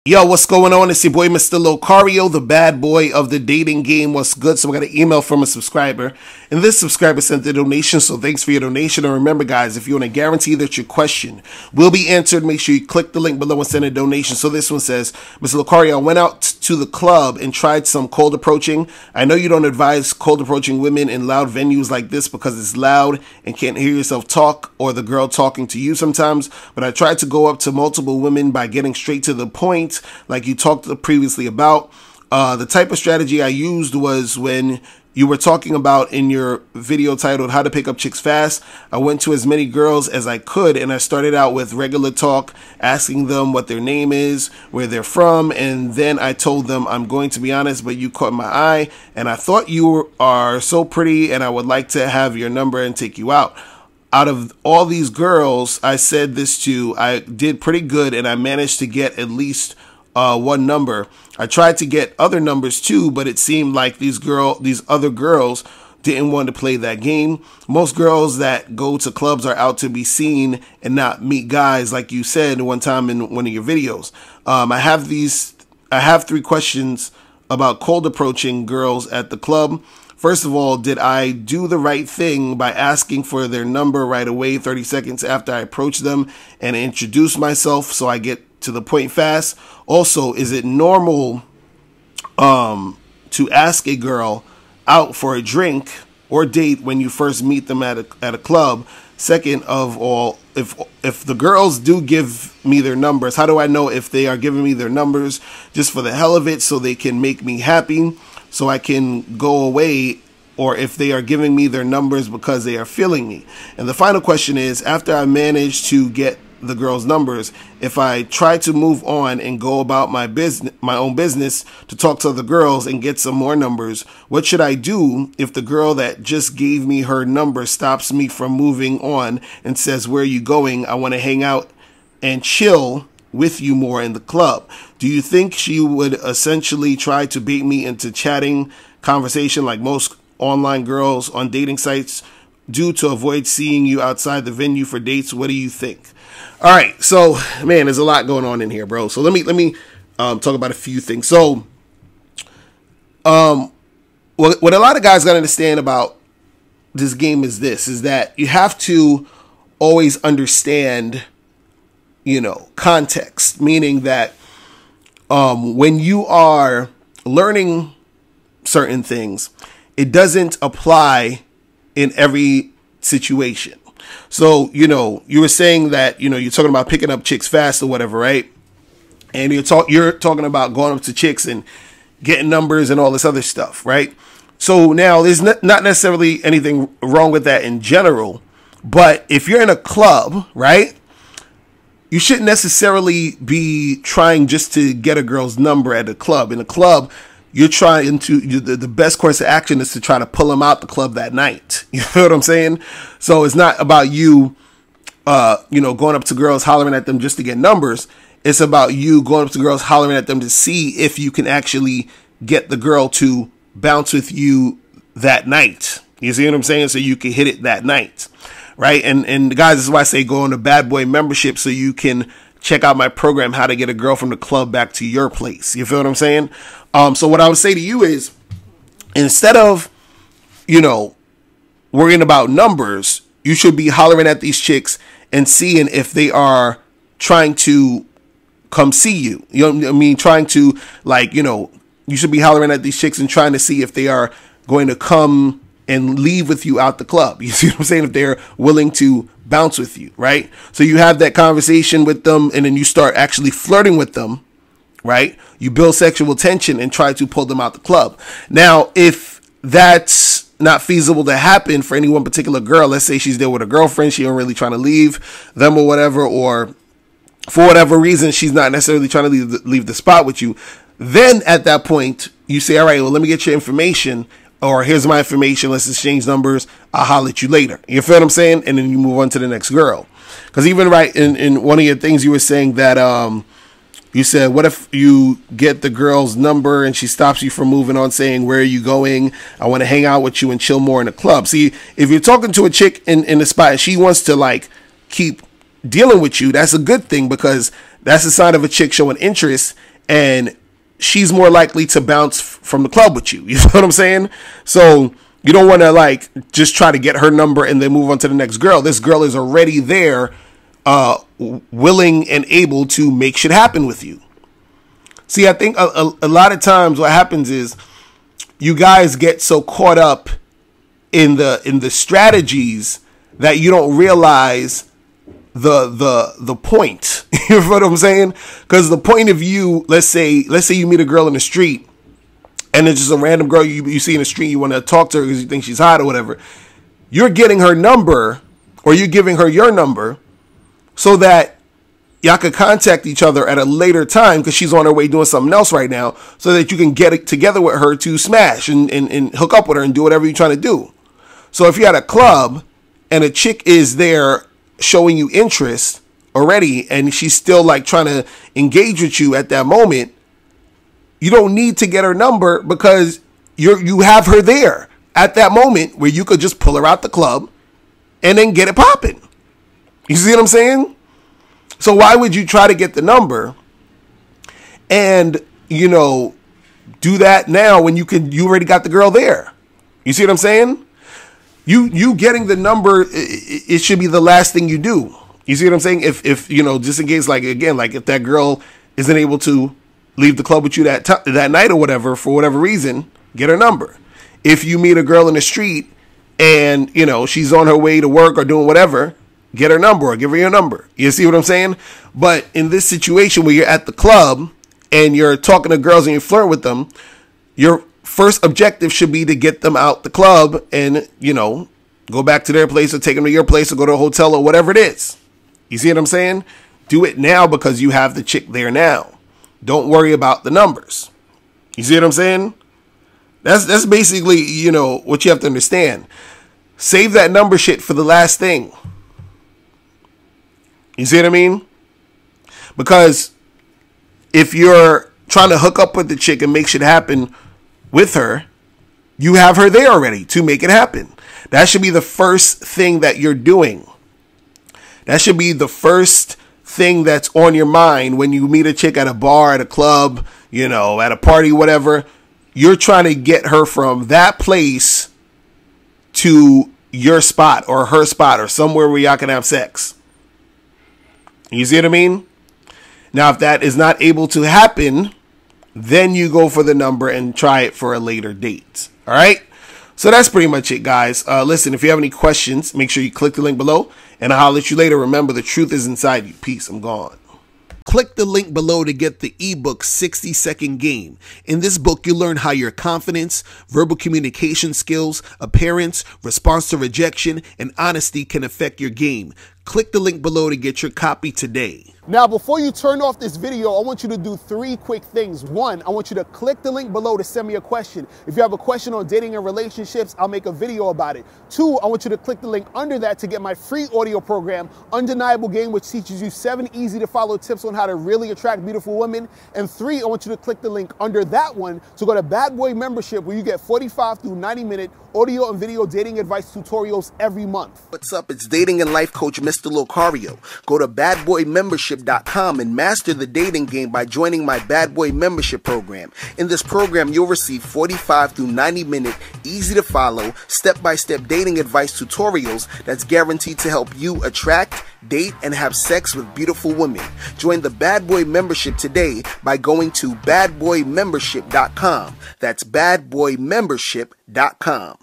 Yo, what's going on? It's your boy, Mr. Locario, the bad boy of the dating game. What's good? So I got an email from a subscriber, and this subscriber sent a donation, so thanks for your donation. And remember, guys, if you want to guarantee that your question will be answered, make sure you click the link below and send a donation. So this one says, Mr. Locario, I went out to the club and tried some cold approaching. I know you don't advise cold approaching women in loud venues like this because it's loud and can't hear yourself talk or the girl talking to you sometimes, but I tried to go up to multiple women by getting straight to the point, like you talked previously about. The type of strategy I used was when you were talking about in your video titled How to Pick Up Chicks Fast. I went to as many girls as I could, and I started out with regular talk, asking them what their name is, where they're from, and then I told them, I'm going to be honest, but you caught my eye, and I thought you are so pretty, and I would like to have your number and take you out. Out of all these girls I said this to, I did pretty good, and I managed to get at least one number. I tried to get other numbers too, but it seemed like these other girls didn't want to play that game. Most girls that go to clubs are out to be seen and not meet guys, like you said one time in one of your videos. I have 3 questions about cold approaching girls at the club. First of all, did I do the right thing by asking for their number right away 30 seconds after I approach them and introduce myself so I get to the point fast? Also, is it normal to ask a girl out for a drink or date when you first meet them at a club? Second of all, if the girls do give me their numbers, how do I know if they are giving me their numbers just for the hell of it so they can make me happy so I can go away, or if they are giving me their numbers because they are feeling me? And the final question is, after I manage to get the girls' numbers, if I try to move on and go about my own business to talk to the girls and get some more numbers, what should I do if the girl that just gave me her number stops me from moving on and says, where are you going? I want to hang out and chill with you more in the club. Do you think she would essentially try to bait me into chatting conversation like most online girls on dating sites do to avoid seeing you outside the venue for dates? What do you think? All right, so man, there's a lot going on in here, bro. So let me talk about a few things. So, what a lot of guys gotta understand about this game is that you have to always understand, context. Meaning that when you are learning certain things, it doesn't apply in every situation. So, you were saying that, you're talking about picking up chicks fast or whatever, right? And you're talking about going up to chicks and getting numbers and all this other stuff, right? So now there's not necessarily anything wrong with that in general, but if you're in a club, right, you shouldn't necessarily be trying just to get a girl's number at a club. In a club, you're trying to, the best course of action is to try to pull them out the club that night. You know what I'm saying? So it's not about you, going up to girls, hollering at them just to get numbers. It's about you going up to girls, hollering at them to see if you can actually get the girl to bounce with you that night. You see what I'm saying? So you can hit it that night, right? And guys, this is why I say go on the Bad Boy membership so you can check out my program, How to Get a Girl from the Club Back to Your Place. You feel what I'm saying? So what I would say to you is, instead of, worrying about numbers, you should be hollering at these chicks and seeing if they are trying to come see you. You know what I mean? Trying to, you should be hollering at these chicks and trying to see if they are going to come and leave with you out the club. You see what I'm saying? If they're willing to bounce with you, right? So you have that conversation with them, and then you start actually flirting with them, right? You build sexual tension and try to pull them out the club. Now, if that's not feasible to happen for any one particular girl, let's say she's there with a girlfriend, she ain't really trying to leave them or whatever, or for whatever reason, she's not necessarily trying to leave the spot with you, then at that point, you say, all right, well, let me get your information, or here's my information, let's exchange numbers, I'll holler at you later. You feel what I'm saying? And then you move on to the next girl. Because even right in one of your things, you were saying that you said, what if you get the girl's number and she stops you from moving on, saying, where are you going? I want to hang out with you and chill more in the club. See, if you're talking to a chick in the spot and she wants to keep dealing with you, that's a good thing, because that's a sign of a chick showing interest and she's more likely to bounce from the club with you. You know what I'm saying? So you don't want to like just try to get her number and then move on to the next girl. This girl is already there, willing and able to make shit happen with you. See, I think a lot of times what happens is you guys get so caught up in the strategies that you don't realize the point. You know what I'm saying? Because the point of view, let's say you meet a girl in the street, and it's just a random girl you see in the street, you want to talk to her because you think she's hot or whatever. You're getting her number, or you're giving her your number, so that y'all could contact each other at a later time because she's on her way doing something else right now, so that you can get it together with her to smash and hook up with her and do whatever you're trying to do. So if you're at a club and a chick is there showing you interest already and she's still like trying to engage with you at that moment, you don't need to get her number because you have her there at that moment where you could just pull her out the club and then get it popping. You see what I'm saying? So why would you try to get the number and, you know, do that now when you already got the girl there? You see what I'm saying? You getting the number, it should be the last thing you do. You see what I'm saying? If you know, just in case, like, again, like if that girl isn't able to leave the club with you that night or whatever, for whatever reason, get her number. If you meet a girl in the street and, you know, she's on her way to work or doing whatever, get her number or give her your number. You see what I'm saying? But in this situation where you're at the club and you're talking to girls and you're flirting with them, your first objective should be to get them out the club and, you know, go back to their place or take them to your place or go to a hotel or whatever it is. You see what I'm saying? Do it now because you have the chick there now. Don't worry about the numbers. You see what I'm saying? That's basically, you know, what you have to understand. Save that number shit for the last thing. You see what I mean? Because if you're trying to hook up with the chick and make shit happen with her, you have her there already to make it happen. That should be the first thing that you're doing. That should be the first thing that's on your mind when you meet a chick at a bar, at a club, you know, at a party, whatever. You're trying to get her from that place to your spot or her spot or somewhere where y'all can have sex. You see what I mean? Now, if that is not able to happen, then you go for the number and try it for a later date. All right? So that's pretty much it, guys. Listen, if you have any questions, make sure you click the link below, and I'll holler at you later. Remember, the truth is inside you. Peace. I'm gone. Click the link below to get the ebook 60-Second Game. In this book, you'll learn how your confidence, verbal communication skills, appearance, response to rejection, and honesty can affect your game. Click the link below to get your copy today. Now, before you turn off this video, I want you to do 3 quick things. 1, I want you to click the link below to send me a question. If you have a question on dating and relationships, I'll make a video about it. 2, I want you to click the link under that to get my free audio program, Undeniable Game, which teaches you 7 easy to follow tips on how to really attract beautiful women. And 3, I want you to click the link under that one to go to Bad Boy Membership, where you get 45 through 90-minute audio and video dating advice tutorials every month. What's up? It's dating and life coach Mr. Locario. Go to badboymembership.com and master the dating game by joining my Bad Boy Membership program. In this program, you'll receive 45 through 90-minute, easy to follow, step-by-step dating advice tutorials that's guaranteed to help you attract, date, and have sex with beautiful women. Join the Bad Boy Membership today by going to badboymembership.com. That's badboymembership.com.